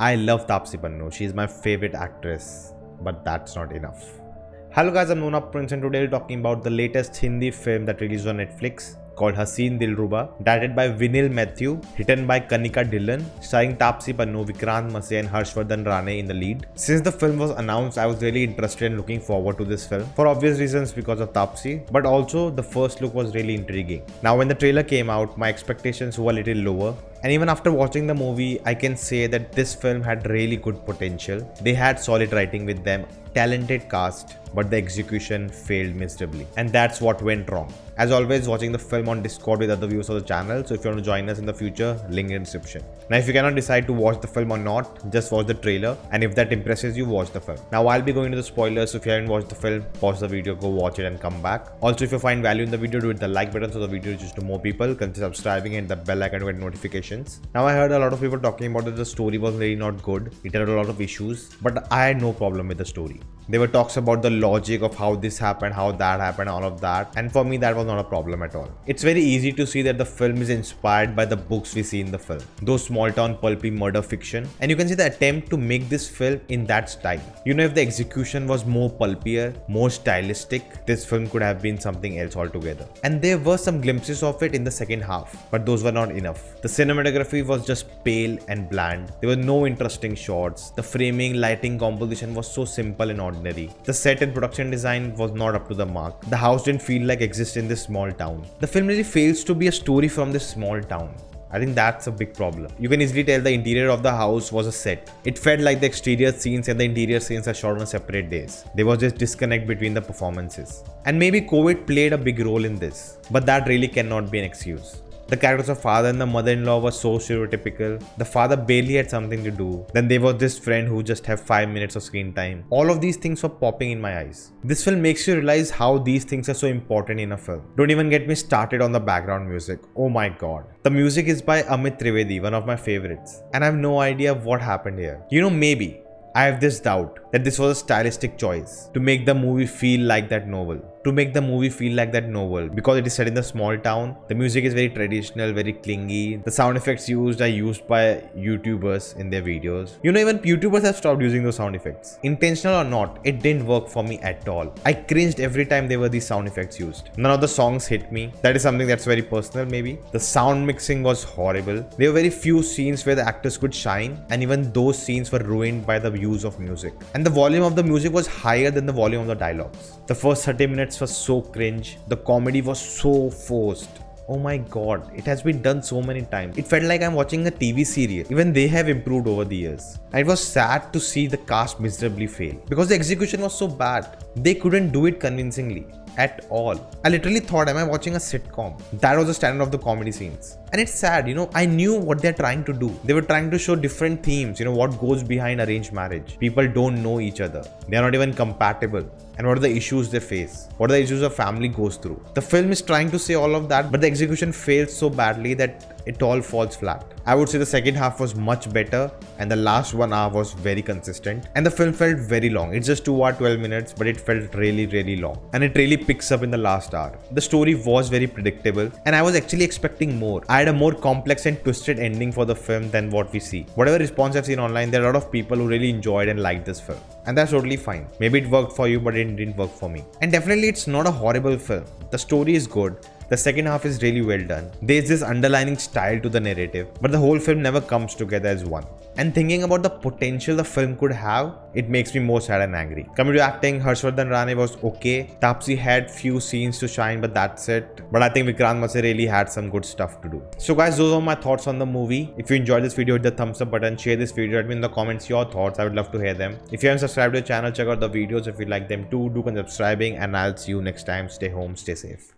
I love Taapsee Pannu. She's my favorite actress. But that's not enough. Hello guys, I'm Nona Prince and today we're talking about the latest Hindi film that released on Netflix called Haseen Dilruba, directed by Vinil Matthew, written by Kanika Dhillon, starring Taapsee Pannu, Vikrant Massey and Harshvardhan Rane in the lead. Since the film was announced, I was really interested and looking forward to this film for obvious reasons because of Taapsee, but also the first look was really intriguing. Now when the trailer came out, my expectations were a little lower. And even after watching the movie, I can say that this film had really good potential. They had solid writing with them, talented cast, but the execution failed miserably. And that's what went wrong. As always, watching the film on Discord with other viewers of the channel, so if you want to join us in the future, link in the description. Now if you cannot decide to watch the film or not, just watch the trailer, and if that impresses you, watch the film. Now I'll be going into the spoilers, so if you haven't watched the film, pause the video, go watch it and come back. Also, if you find value in the video, do hit the like button so the video reaches to more people, consider subscribing and the bell icon to get notifications. Now I heard a lot of people talking about that the story was really not good, it had a lot of issues, but I had no problem with the story. There were talks about the logic of how this happened, how that happened, all of that, and for me that was not a problem at all. It's very easy to see that the film is inspired by the books we see in the film, those small town pulpy murder fiction, and you can see the attempt to make this film in that style. You know, if the execution was more pulpier, more stylistic, this film could have been something else altogether. And there were some glimpses of it in the second half, but those were not enough. The cinematography was just pale and bland. There were no interesting shots. The framing, lighting, composition was so simple and ordinary. The set and production design was not up to the mark. The house didn't feel like exist in this small town. The film really fails to be a story from this small town. I think that's a big problem. You can easily tell the interior of the house was a set. It felt like the exterior scenes and the interior scenes are shot on separate days. There was just disconnect between the performances. And maybe COVID played a big role in this, but that really cannot be an excuse. The characters of father and the mother-in-law were so stereotypical. The father barely had something to do. Then there was this friend who just had 5 minutes of screen time. All of these things were popping in my eyes. This film makes you realize how these things are so important in a film. Don't even get me started on the background music. Oh my god. The music is by Amit Trivedi, one of my favorites. And I have no idea what happened here. You know, maybe I have this doubt that this was a stylistic choice to make the movie feel like that novel. Because it is set in the small town. The music is very traditional, very clingy. The sound effects used are used by YouTubers in their videos. You know, even YouTubers have stopped using those sound effects. Intentional or not, it didn't work for me at all. I cringed every time there were these sound effects used. None of the songs hit me. That is something that's very personal maybe. The sound mixing was horrible. There were very few scenes where the actors could shine, and even those scenes were ruined by the use of music. And the volume of the music was higher than the volume of the dialogues. The first 30 minutes was so cringe. The comedy was so forced. Oh my god, it has been done so many times. It felt like I'm watching a TV series. Even they have improved over the years. And it was sad to see the cast miserably fail because the execution was so bad. They couldn't do it convincingly at all. I literally thought, am I watching a sitcom? That was the standard of the comedy scenes. And it's sad, you know, I knew what they're trying to do. They were trying to show different themes, you know, what goes behind arranged marriage. People don't know each other. They are not even compatible. And what are the issues they face? What are the issues a family goes through? The film is trying to say all of that, but the execution fails so badly that it all falls flat. I would say the second half was much better and the last 1 hour was very consistent. And the film felt very long. It's just 2 hours 12 minutes, but it felt really long. And it really picks up in the last hour. The story was very predictable and I was actually expecting more. I had a more complex and twisted ending for the film than what we see. Whatever response I've seen online, there are a lot of people who really enjoyed and liked this film. And that's totally fine. Maybe it worked for you, but it didn't work for me. And definitely it's not a horrible film. The story is good. The second half is really well done. There's this underlining style to the narrative, but the whole film never comes together as one. And thinking about the potential the film could have, it makes me more sad and angry. Coming to acting, Harshvardhan Rane was okay. Taapsee had few scenes to shine, but that's it. But I think Vikrant Massey really had some good stuff to do. So guys, those are my thoughts on the movie. If you enjoyed this video, hit the thumbs up button, share this video, let me in the comments your thoughts. I would love to hear them. If you haven't subscribed to the channel, check out the videos if you like them too. Do consider subscribing and I'll see you next time. Stay home, stay safe.